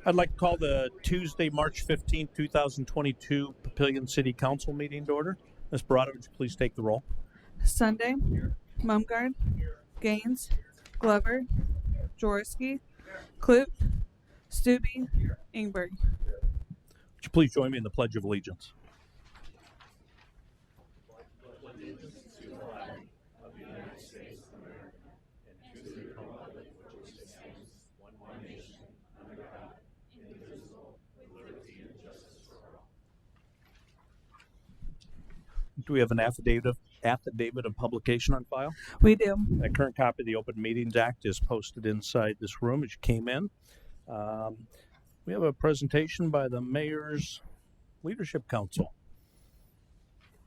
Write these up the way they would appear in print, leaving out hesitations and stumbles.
I'd like to call the Tuesday, March 15th, 2022 Papillion City Council meeting to order. Ms. Barada, would you please take the roll? Sunday, Mumgard, Gaines, Glover, Jaworski, Clute, Stubbe, Ingberg. Would you please join me in the Pledge of Allegiance? Do we have an affidavit of publication on file? We do. A current copy of the Open Meetings Act is posted inside this room as you came in. We have a presentation by the Mayor's Leadership Council.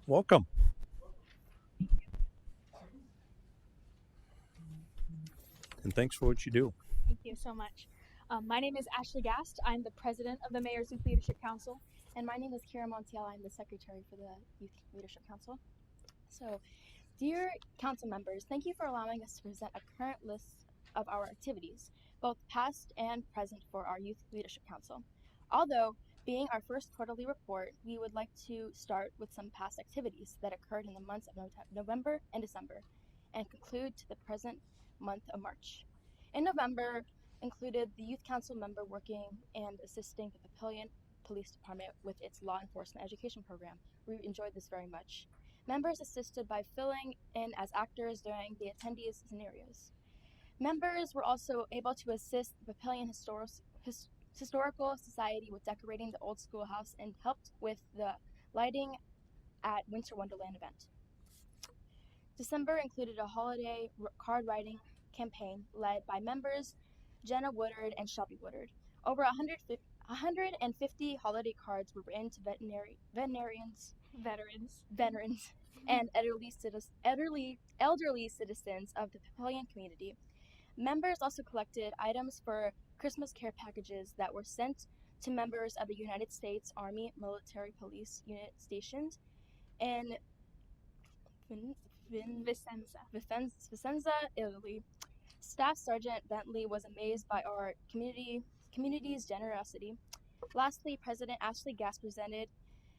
Welcome. And thanks for what you do. Thank you so much. My name is Ashley Gast. I'm the president of the Mayor's Youth Leadership Council. And my name is Kira Montiel. I'm the secretary for the Youth Leadership Council. So, dear council members, thank you for allowing us to present a current list of our activities, both past and present, for our Youth Leadership Council. Although, being our first quarterly report, we would like to start with some past activities that occurred in the months of November and December, and conclude to the present month of March. In November, included the Youth Council member working and assisting the Papillion Police Department with its law enforcement education program. We enjoyed this very much. Members assisted by filling in as actors during the attendees' scenarios. Members were also able to assist the Papillion Historical Society with decorating the old schoolhouse and helped with the lighting at Winter Wonderland event. December included a holiday card writing campaign led by members Jenna Woodard and Shelby Woodard. Over 150 holiday cards were written to veterans, and elderly citizens of the Papillion community. Members also collected items for Christmas care packages that were sent to members of the United States Army Military Police Unit stationed in Vicenza, Italy. Staff Sergeant Bentley was amazed by our community's generosity. Lastly, President Ashley Gast presented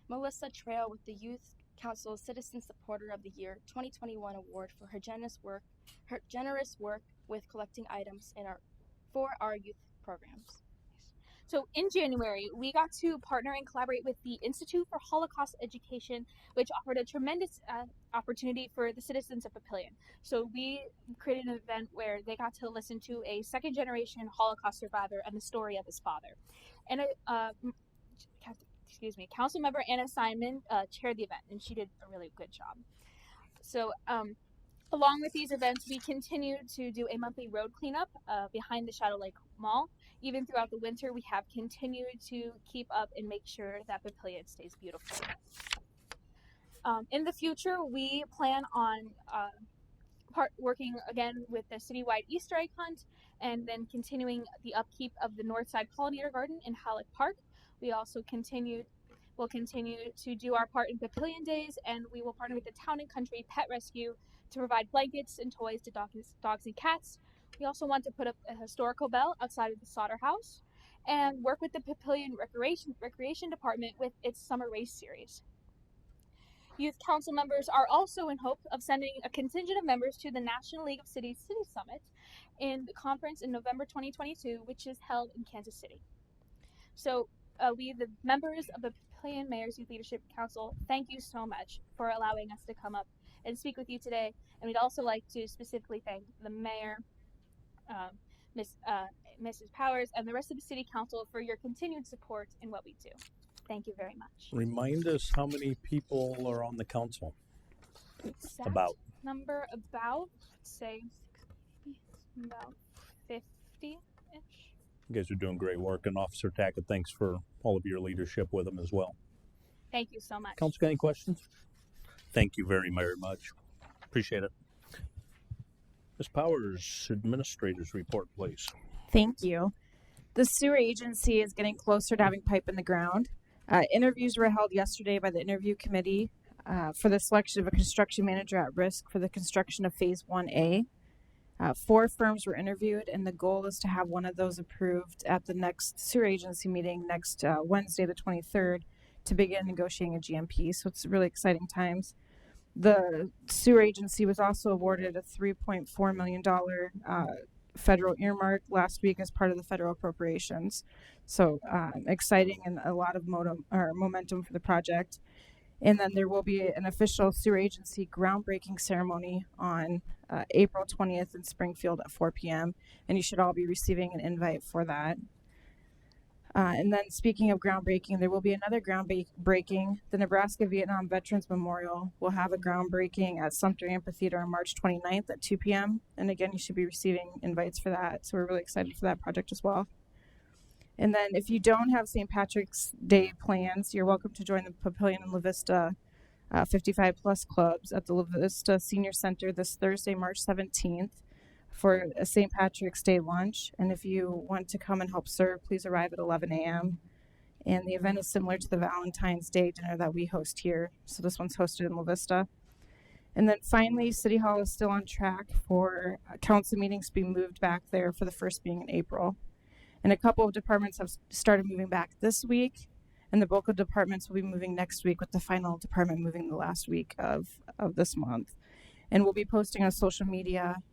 Melissa Trail with the Youth Council's Citizen Supporter of the Year 2021 award for her generous work with collecting items for our youth programs. So in January, we got to partner and collaborate with the Institute for Holocaust Education, which offered a tremendous opportunity for the citizens of Papillion. So we created an event where they got to listen to a second-generation Holocaust survivor and the story of his father. And Council member Anna Simon chaired the event, and she did a really good job. So along with these events, we continue to do a monthly road cleanup behind the Shadow Lake Mall. Even throughout the winter, we have continued to keep up and make sure that Papillion stays beautiful. In the future, we plan on working again with the citywide Easter egg hunt, and then continuing the upkeep of the Northside Pollinator Garden in Halleck Park. We also will continue to do our part in Papillion Days, and we will partner with the Town and Country Pet Rescue to provide blankets and toys to dogs and cats. We also want to put up a historical bell outside of the slaughterhouse and work with the Papillion Recreation Department with its summer race series. Youth Council members are also in hope of sending a contingent of members to the National League of Cities City Summit in the conference in November 2022, which is held in Kansas City. So we, the members of the Papillion Mayor's Youth Leadership Council, thank you so much for allowing us to come up and speak with you today. And we'd also like to specifically thank the mayor, Mrs. Powers, and the rest of the City Council for your continued support in what we do. Thank you very much. Remind us how many people are on the council. Exact About number, about 50-ish. You guys are doing great work, and Officer Tackett, thanks for all of your leadership with them as well. Thank you so much. Council, got any questions? Thank you very, very much. Appreciate it. Ms. Powers, Administrator's Report, please. Thank you. The sewer agency is getting closer to having pipe in the ground. Interviews were held yesterday by the interview committee for the selection of a construction manager at risk for the construction of Phase 1A. 4 firms were interviewed, and the goal is to have one of those approved at the next sewer agency meeting next Wednesday, the 23rd, to begin negotiating a GMP. So it's really exciting times. The sewer agency was also awarded a $3.4 million federal earmark last week as part of the federal appropriations. So exciting and a lot of momentum for the project. And then there will be an official sewer agency groundbreaking ceremony on April 20th in Springfield at 4 p.m. And you should all be receiving an invite for that. And then speaking of groundbreaking, there will be another groundbreaking. The Nebraska Vietnam Veterans Memorial will have a groundbreaking at Sumter Amphitheater on March 29th at 2 p.m. And again, you should be receiving invites for that. So we're really excited for that project as well. And then if you don't have St. Patrick's Day plans, you're welcome to join the Papillion and La Vista 55 plus clubs at the La Vista Senior Center this Thursday, March 17th for a St. Patrick's Day lunch. And if you want to come and help serve, please arrive at 11 a.m. And the event is similar to the Valentine's Day dinner that we host here. So this one's hosted in La Vista. And then finally, City Hall is still on track for council meetings to be moved back there for the first being in April. And a couple of departments have started moving back this week, and the bulk of departments will be moving next week, with the final department moving the last week of this month. And we'll be posting on social media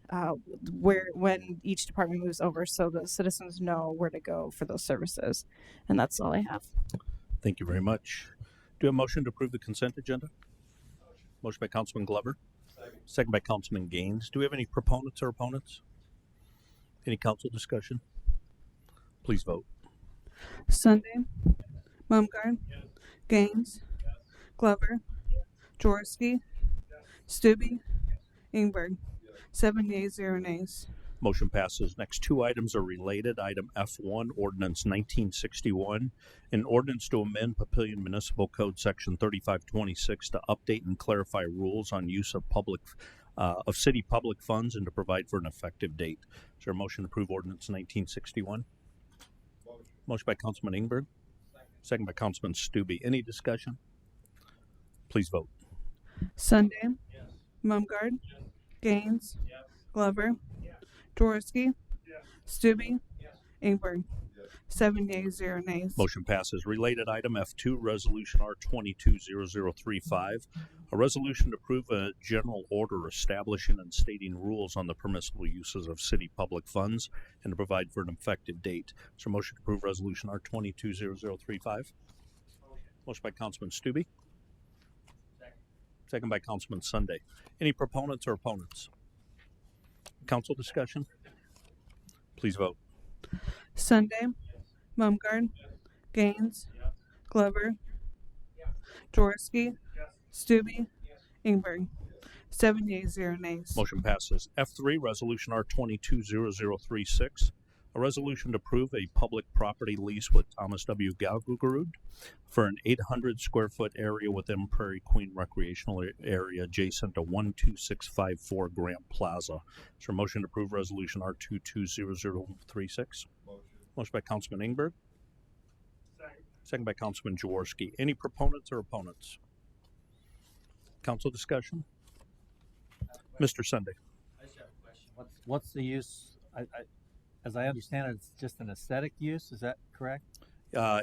when each department moves over, so the citizens know where to go for those services. And that's all I have. Thank you very much. Do you have a motion to approve the consent agenda? Motion by Councilman Glover. Second by Councilman Gaines. Do we have any proponents or opponents? Any council discussion? Please vote. Sunday, Mumgarde, Gaines, Glover, Jaworski, Stubbe, Ingberg. 7 yeas, 0 nays. Motion passes. Next 2 items are related. Item F1, Ordinance 1961, an ordinance to amend Papillion Municipal Code Section 3526 to update and clarify rules on use of city public funds and to provide for an effective date. Is there a motion to approve Ordinance 1961? Motion by Councilman Ingberg. Second by Councilman Stubbe. Any discussion? Please vote. Sunday, Mumgarde, Gaines, Glover, Jaworski, Stubbe, Ingberg. 7 yeas, 0 nays. Motion passes. Related item F2, Resolution R220035, a resolution to approve a general order establishing and stating rules on the permissible uses of city public funds and to provide for an effective date. Is there a motion to approve Resolution R220035? Motion by Councilman Stubbe. Second by Councilman Sunday. Any proponents or opponents? Council discussion? Please vote. Sunday, Mumgarde, Gaines, Glover, Jaworski, Stubbe, Ingberg. 7 yeas, 0 nays. Motion passes. F3, Resolution R220036, a resolution to approve a public property lease with Thomas W. Gallgroud for an 800 square foot area within Prairie Queen Recreational area adjacent to 12654 Grant Plaza. Is there a motion to approve Resolution R220036? Motion by Councilman Ingberg. Second by Councilman Jaworski. Any proponents or opponents? Council discussion? Mr. Sunday. I just have a question. What's the use? As I understand it, it's just an aesthetic use. Is that correct?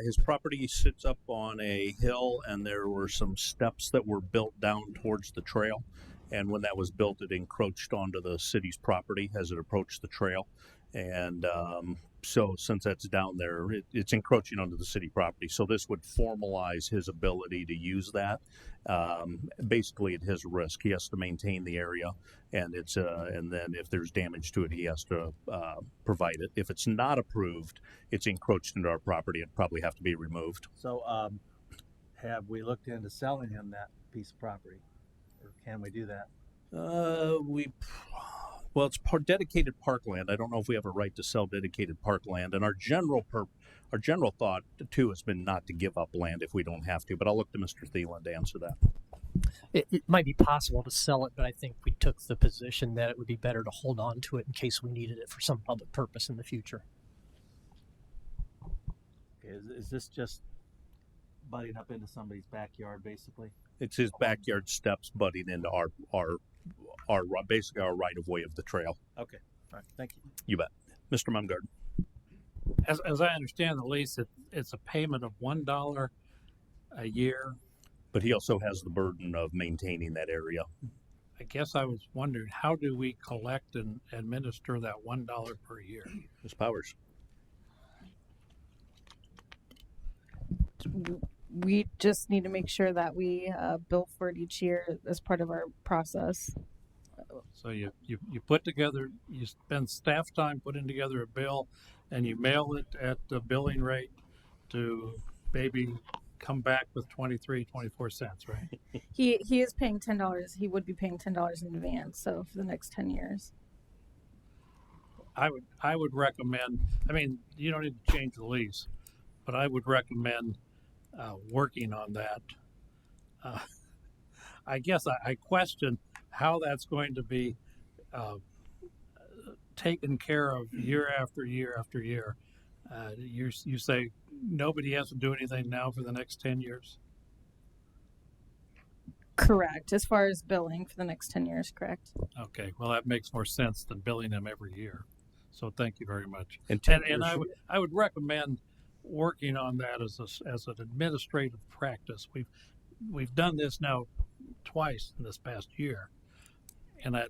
His property sits up on a hill, and there were some steps that were built down towards the trail. And when that was built, it encroached onto the city's property as it approached the trail. And so since that's down there, it's encroaching onto the city property. So this would formalize his ability to use that, basically at his risk. He has to maintain the area, and and then if there's damage to it, he has to provide it. If it's not approved, it's encroached into our property. It'd probably have to be removed. So, have we looked into selling him that piece of property, or can we do that? Well, it's dedicated parkland. I don't know if we have a right to sell dedicated parkland. And our general thought too has been not to give up land if we don't have to. But I'll look to Mr. Thielen to answer that. It might be possible to sell it, but I think we took the position that it would be better to hold on to it in case we needed it for some public purpose in the future. Okay, is this just butting up into somebody's backyard, basically? It's his backyard steps butting into our basically our right of way of the trail. Okay. All right, thank you. You bet. Mr. Mumgarden. As I understand the lease, it's a payment of $1 a year. But he also has the burden of maintaining that area. I guess I was wondering, how do we collect and administer that $1 per year? Ms. Powers. We just need to make sure that we bill for it each year as part of our process. So you put together, you spend staff time putting together a bill, and you mail it at the billing rate to maybe come back with 24 cents, right? He is paying $10. He would be paying $10 in advance. So for the next 10 years. I would recommend. I mean, you don't need to change the lease, but I would recommend working on that. I guess I question how that's going to be taken care of year after year after year. You say nobody has to do anything now for the next 10 years? Correct. As far as billing for the next 10 years, correct. Okay, well, that makes more sense than billing them every year. So thank you very much. And I would recommend working on that as an administrative practice. We've done this now twice in this past year, and I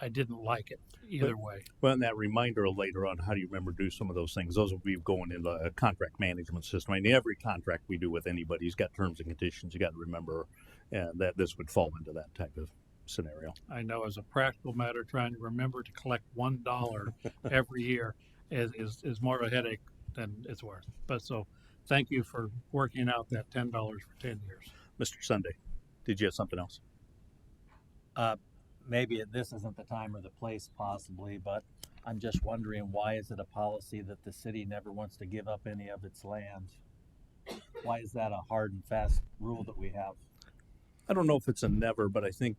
didn't like it either way. Well, and that reminder later on, how do you remember to do some of those things? Those will be going into a contract management system. I mean, every contract we do with anybody's got terms and conditions. You got to remember that this would fall into that type of scenario. I know, as a practical matter, trying to remember to collect $1 every year is more of a headache than it's worth. But so, thank you for working out that $10 for 10 years. Mr. Sunday, did you have something else? Maybe this isn't the time or the place possibly, but I'm just wondering, why is it a policy that the city never wants to give up any of its land? Why is that a hard and fast rule that we have? I don't know if it's a never, but I think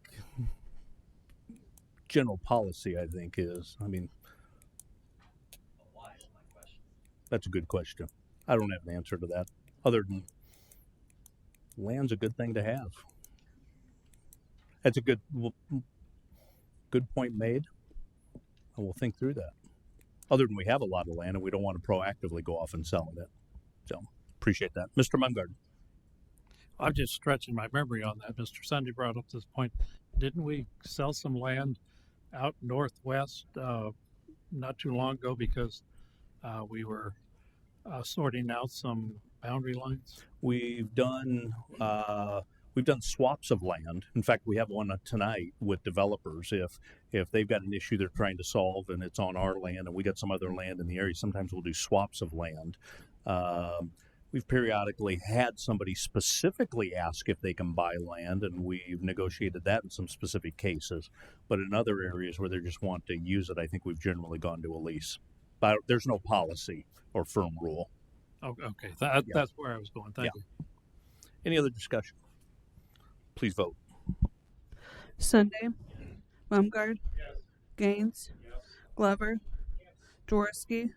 general policy, I think, is, I mean, Why is my question? that's a good question. I don't have an answer to that, other than land's a good thing to have. That's a good point made, and we'll think through that. Other than we have a lot of land and we don't want to proactively go off and selling it. So, appreciate that. Mr. Mumgarden. I'm just stretching my memory on that. Mr. Sunday brought up this point. Didn't we sell some land out northwest not too long ago because we were sorting out some boundary lines? We've done swaps of land. In fact, we have one tonight with developers. If they've got an issue they're trying to solve and it's on our land and we got some other land in the area, sometimes we'll do swaps of land. We've periodically had somebody specifically ask if they can buy land, and we've negotiated that in some specific cases. But in other areas where they just want to use it, I think we've generally gone to a lease. But there's no policy or firm rule. Oh, okay, that's where I was going. Thank you. Any other discussion? Please vote. Sunday, Mumgarden, Gaines, Glover, Jaworski,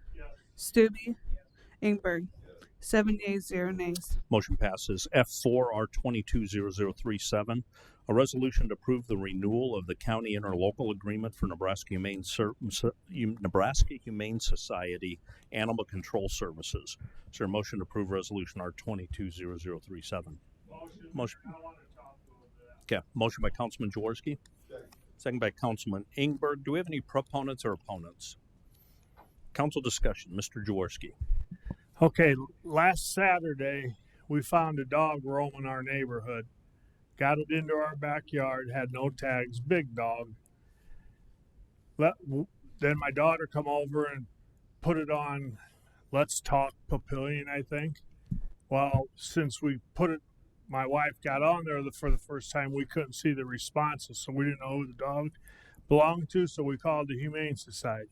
Stubbe, Ingberg. 7 yeas, 0 nays. Motion passes. F4 R220037, a resolution to approve the renewal of the county interlocal agreement for Nebraska Humane Society Animal Control Services. Is there a motion to approve resolution R220037? Motion. Okay. Motion by Councilman Jaworski. Second by Councilman Ingberg. Do we have any proponents or opponents? Council discussion. Mr. Jaworski. Okay, last Saturday, we found a dog roaming our neighborhood. Got it into our backyard, had no tags, big dog. Then my daughter come over and put it on Let's Talk Papillion, I think. Well, since we put it, my wife got on there for the first time, we couldn't see the responses, so we didn't know who the dog belonged to, so we called the Humane Society.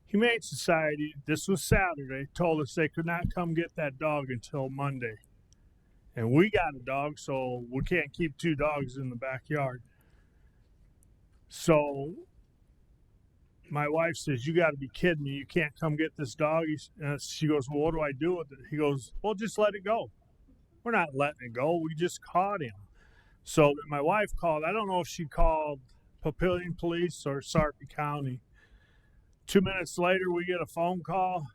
Humane Society, this was Saturday, told us they could not come get that dog until Monday. And we got a dog, so we can't keep two dogs in the backyard. So my wife says, "You got to be kidding me. You can't come get this dog." She goes, "Well, what do I do with it?" He goes, "Well, just let it go." We're not letting it go. We just caught him. So my wife called. I don't know if she called Papillion Police or Sarpy County. 2 minutes later, we get a phone call.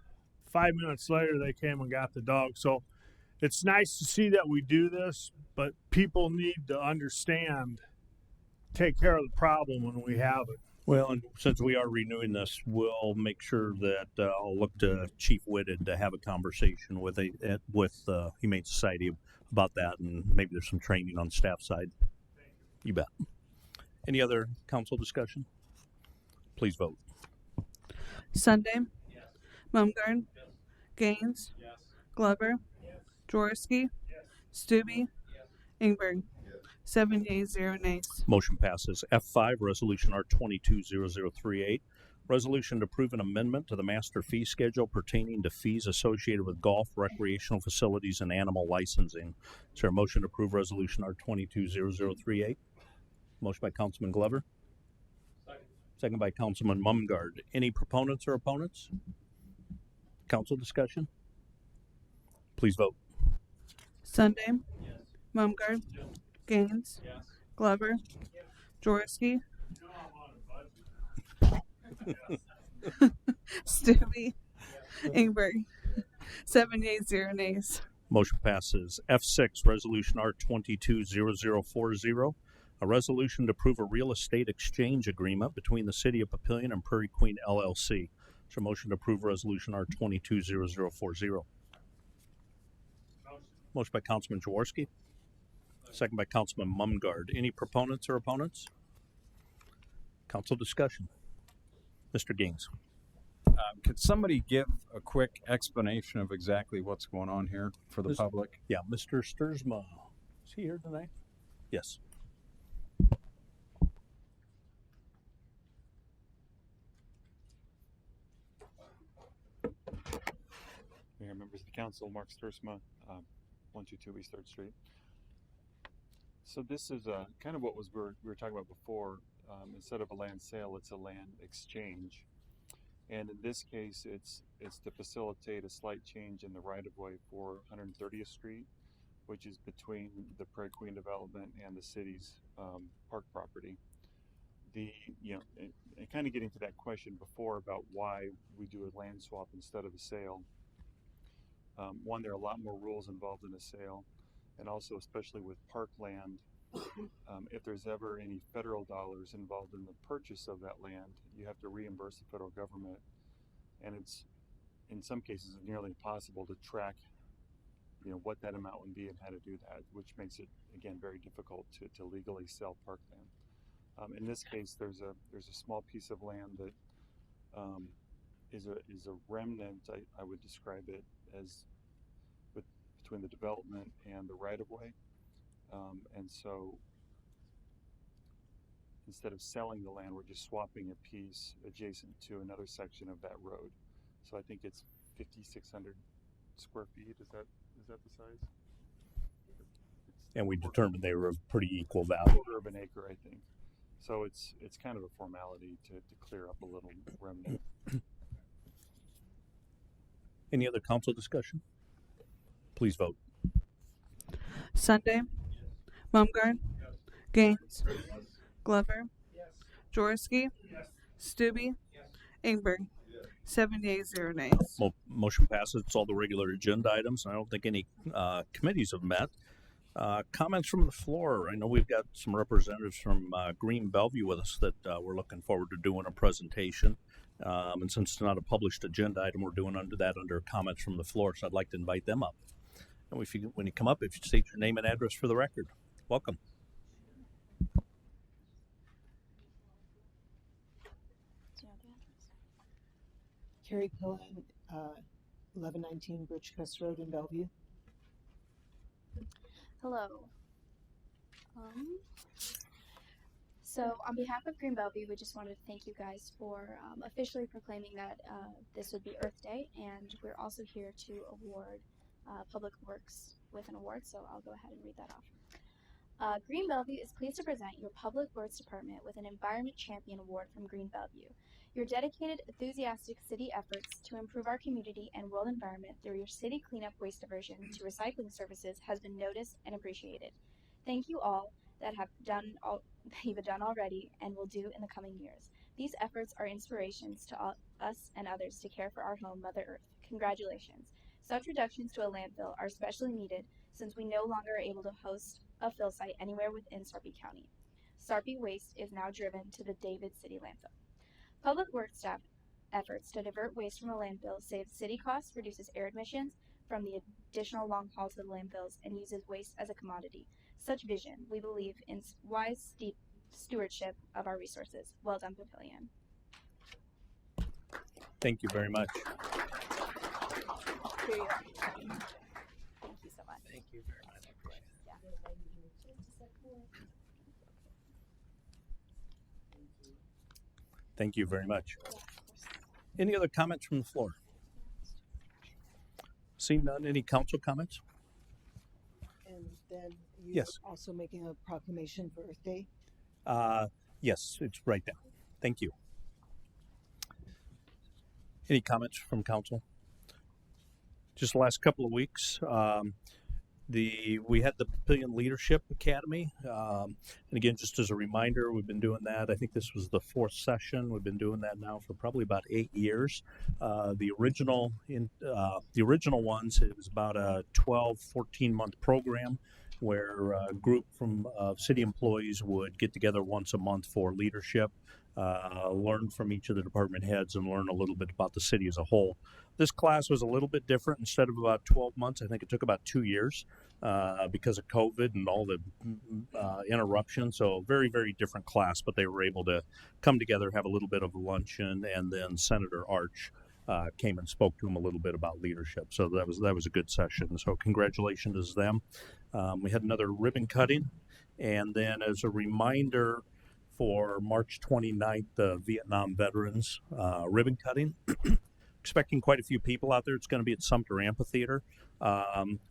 5 minutes later, they came and got the dog. So it's nice to see that we do this, but people need to understand, take care of the problem when we have it. Well, and since we are renewing this, we'll make sure that I'll look to Chief Whitted to have a conversation with Humane Society about that, and maybe there's some training on the staff side. You bet. Any other council discussion? Please vote. Sunday, Mumgarde, Gaines, Glover, Jaworski, Stubbe, Ingberg. 7 yeas, 0 nays. Motion passes. F5, Resolution R220038. Resolution to approve an amendment to the master fee schedule pertaining to fees associated with golf, recreational facilities, and animal licensing. Is there a motion to approve Resolution R220038? Motion by Councilman Glover. Second by Councilman Mumgarde. Any proponents or opponents? Council discussion? Please vote. Sunday, Mumgarde, Gaines, Glover, Jaworski, Stubbe, Ingberg. 7 yeas, 0 nays. Motion passes. F6, Resolution R220040. A resolution to approve a real estate exchange agreement between the City of Papillion and Prairie Queen LLC. Is there a motion to approve Resolution R220040? Motion by Councilman Jaworski. Second by Councilman Mumgarde. Any proponents or opponents? Council discussion. Mr. Gaines. Could somebody give a quick explanation of exactly what's going on here for the public? Yeah, Mr. Sturzma. Is he here tonight? Yes. Mayor, members of the council, Mark Sturzma, 122 East 3rd Street. So this is kind of what we were talking about before. Instead of a land sale, it's a land exchange. And in this case, it's to facilitate a slight change in the right-of-way for 130th Street, which is between the Prairie Queen development and the city's park property. And kind of getting to that question before about why we do a land swap instead of a sale. One, there are a lot more rules involved in a sale, and also especially with park land, if there's ever any federal dollars involved in the purchase of that land, you have to reimburse the federal government, and it's in some cases nearly impossible to track what that amount would be and how to do that, which makes it again very difficult to legally sell park land. In this case, there's a small piece of land that is a remnant. I would describe it as between the development and the right-of-way. And so instead of selling the land, we're just swapping a piece adjacent to another section of that road. So I think it's 5,600 square feet. Is that the size? And we determined they were of pretty equal value. Quarter of an acre, I think. So it's kind of a formality to clear up a little remnant. Any other council discussion? Please vote. Sunday, Mumgarde, Gaines, Glover, Jaworski, Stubbe, Ingberg. 7 yeas, 0 nays. Motion passes. It's all the regular agenda items, and I don't think any committees have met. Comments from the floor. I know we've got some representatives from Green Bellevue with us that we're looking forward to doing a presentation. And since it's not a published agenda item, we're doing under comments from the floor, so I'd like to invite them up. And when you come up, if you state your name and address for the record. Welcome. Carrie Pillen, 1119 Bridgecrest Road in Bellevue. Hello. So on behalf of Green Bellevue, we just wanted to thank you guys for officially proclaiming that this would be Earth Day, and we're also here to award Public Works with an award, so I'll go ahead and read that off. Green Bellevue is pleased to present your Public Works Department with an Environment Champion Award from Green Bellevue. Your dedicated, enthusiastic city efforts to improve our community and world environment through your city cleanup, waste diversion to recycling services has been noticed and appreciated. Thank you all that have done all that you've done already and will do in the coming years. These efforts are inspirations to us and others to care for our home, Mother Earth. Congratulations. Such reductions to a landfill are especially needed since we no longer are able to host a fill site anywhere within Sarpy County. Sarpy waste is now driven to the David City landfill. Public Works staff efforts to divert waste from a landfill saves city costs, reduces air emissions from the additional long haul to the landfills, and uses waste as a commodity. Such vision, we believe, in wise stewardship of our resources. Well done, Papillion. Thank you very much. Here you are. Thank you so much. Thank you very much. Thank you very much. Any other comments from the floor? Seeing none, any council comments? And then you Yes. also making a proclamation for Earth Day. Yes, it's right down. Thank you. Any comments from council? Just the last couple of weeks, we had the Papillion Leadership Academy, and again, just as a reminder, we've been doing that. I think this was the 4th session. We've been doing that now for probably about 8 years. The original ones, it was about a 12, 14-month program where a group from city employees would get together once a month for leadership, learn from each of the department heads, and learn a little bit about the city as a whole. This class was a little bit different. Instead of about 12 months, I think it took about 2 years because of COVID and all the interruptions. So very, very different class, but they were able to come together, have a little bit of a luncheon, and then Senator Arch came and spoke to them a little bit about leadership. So that was a good session. So congratulations to them. We had another ribbon cutting, and then as a reminder for March 29th, the Vietnam Veterans ribbon cutting. Expecting quite a few people out there. It's going to be at Sumter Amphitheater.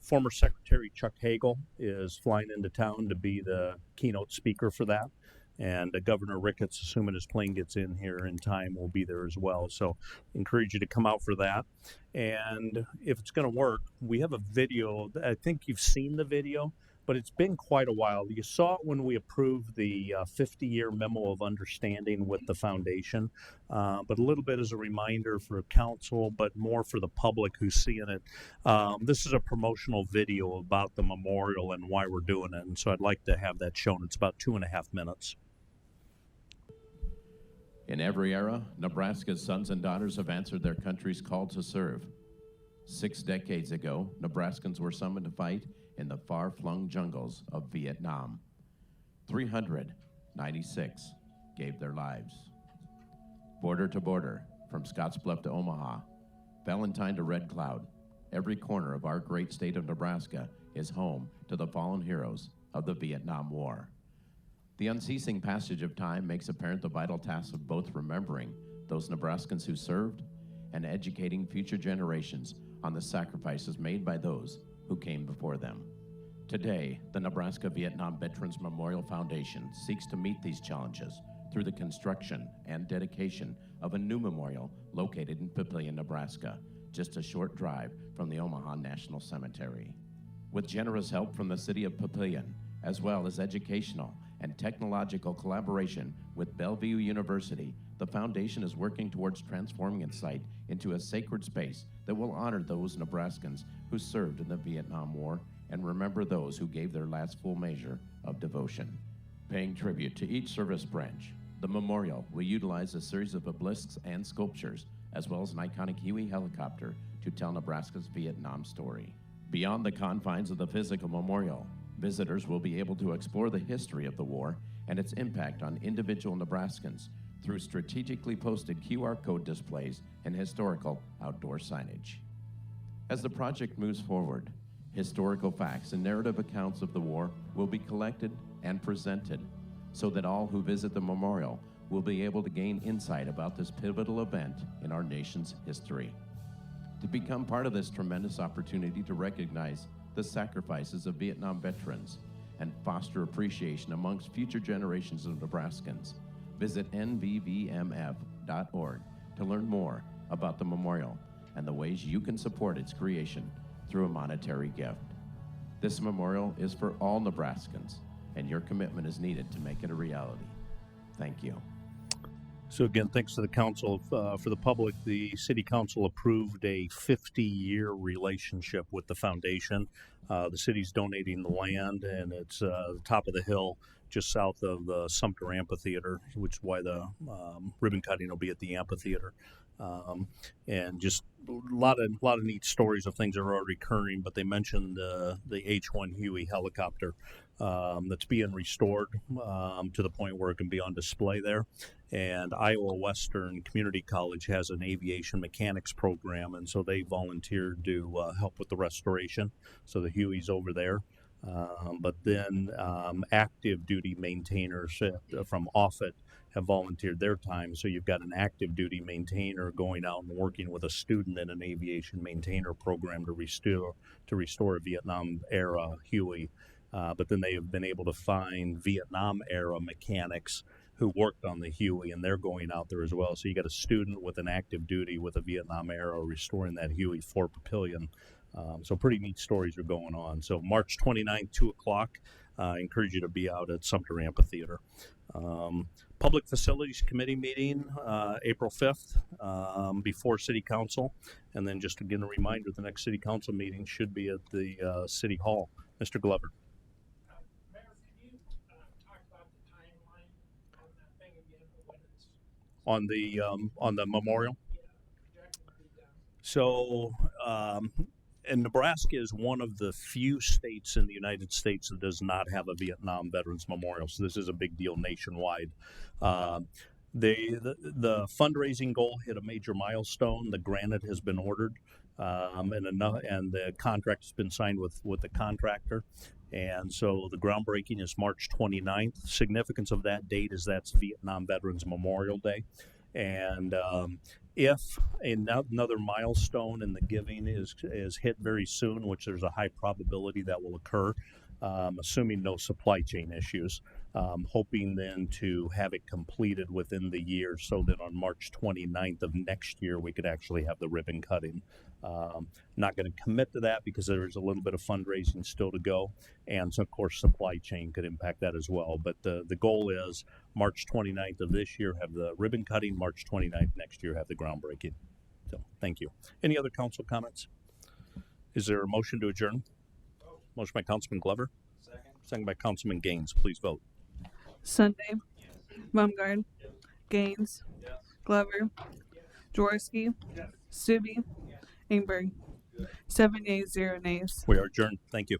Former Secretary Chuck Hagel is flying into town to be the keynote speaker for that. And Governor Ricketts, assuming his plane gets in here in time, will be there as well. So encourage you to come out for that. And if it's going to work, we have a video. I think you've seen the video, but it's been quite a while. You saw it when we approved the 50-year memo of understanding with the foundation, but a little bit as a reminder for council, but more for the public who's seeing it. This is a promotional video about the memorial and why we're doing it, and so I'd like to have that shown. It's about 2.5 minutes. In every era, Nebraska's sons and daughters have answered their country's call to serve. 6 decades ago, Nebraskans were summoned to fight in the far-flung jungles of Vietnam. 396 gave their lives. Border to border, from Scottsbluff to Omaha, Valentine to Red Cloud, every corner of our great state of Nebraska is home to the fallen heroes of the Vietnam War. The unceasing passage of time makes apparent the vital task of both remembering those Nebraskans who served and educating future generations on the sacrifices made by those who came before them. Today, the Nebraska Vietnam Veterans Memorial Foundation seeks to meet these challenges through the construction and dedication of a new memorial located in Papillion, Nebraska, just a short drive from the Omaha National Cemetery. With generous help from the city of Papillion, as well as educational and technological collaboration with Bellevue University, the foundation is working towards transforming its site into a sacred space that will honor those Nebraskans who served in the Vietnam War and remember those who gave their last full measure of devotion. Paying tribute to each service branch, the memorial will utilize a series of obelisks and sculptures, as well as an iconic Huey helicopter to tell Nebraska's Vietnam story. Beyond the confines of the physical memorial, visitors will be able to explore the history of the war and its impact on individual Nebraskans through strategically posted QR code displays and historical outdoor signage. As the project moves forward, historical facts and narrative accounts of the war will be collected and presented so that all who visit the memorial will be able to gain insight about this pivotal event in our nation's history. To become part of this tremendous opportunity to recognize the sacrifices of Vietnam veterans and foster appreciation amongst future generations of Nebraskans, visit nvvmf.org to learn more about the memorial and the ways you can support its creation through a monetary gift. This memorial is for all Nebraskans, and your commitment is needed to make it a reality. Thank you. So again, thanks to the council. For the public, the city council approved a 50-year relationship with the foundation. The city's donating the land, and it's the top of the hill just south of the Sumter Amphitheater, which is why the ribbon cutting will be at the amphitheater. And just a lot of neat stories of things that are already occurring. But they mentioned the H-1 Huey helicopter that's being restored to the point where it can be on display there. And Iowa Western Community College has an aviation mechanics program, and so they volunteered to help with the restoration. So the Huey's over there. But then active duty maintainers from Offutt have volunteered their time. So you've got an active duty maintainer going out and working with a student in an aviation maintainer program to restore a Vietnam era Huey. But then they have been able to find Vietnam era mechanics who worked on the Huey, and they're going out there as well. So you got a student with an active duty with a Vietnam era restoring that Huey for Papillion. So pretty neat stories are going on. So March 29th, 2 o'clock. I encourage you to be out at Sumter Amphitheater. Public Facilities Committee meeting April 5th before City Council. And then just again a reminder, the next City Council meeting should be at the City Hall. Mr. Glover. Mayor, can you talk about the timeline on that thing again? When it's On the memorial? projected to be done? So, and Nebraska is one of the few states in the United States that does not have a Vietnam Veterans Memorial. So this is a big deal nationwide. The fundraising goal hit a major milestone. The granite has been ordered, and the contract has been signed with the contractor. And so the groundbreaking is March 29th. Significance of that date is that's Vietnam Veterans Memorial Day. And if another milestone in the giving is hit very soon, which there's a high probability that will occur, assuming no supply chain issues, hoping then to have it completed within the year so that on March 29th of next year we could actually have the ribbon cutting. Not going to commit to that because there is a little bit of fundraising still to go, and so of course supply chain could impact that as well. But the goal is March 29th of this year have the ribbon cutting, March 29th next year have the groundbreaking. So thank you. Any other council comments? Is there a motion to adjourn? Motion by Councilman Glover. Second by Councilman Gaines. Please vote. Sunday, Baumgart, Gaines, Glover, Jaworski, Stubbe, Ingberg. 7 yeas, 0 nays. We are adjourned. Thank you.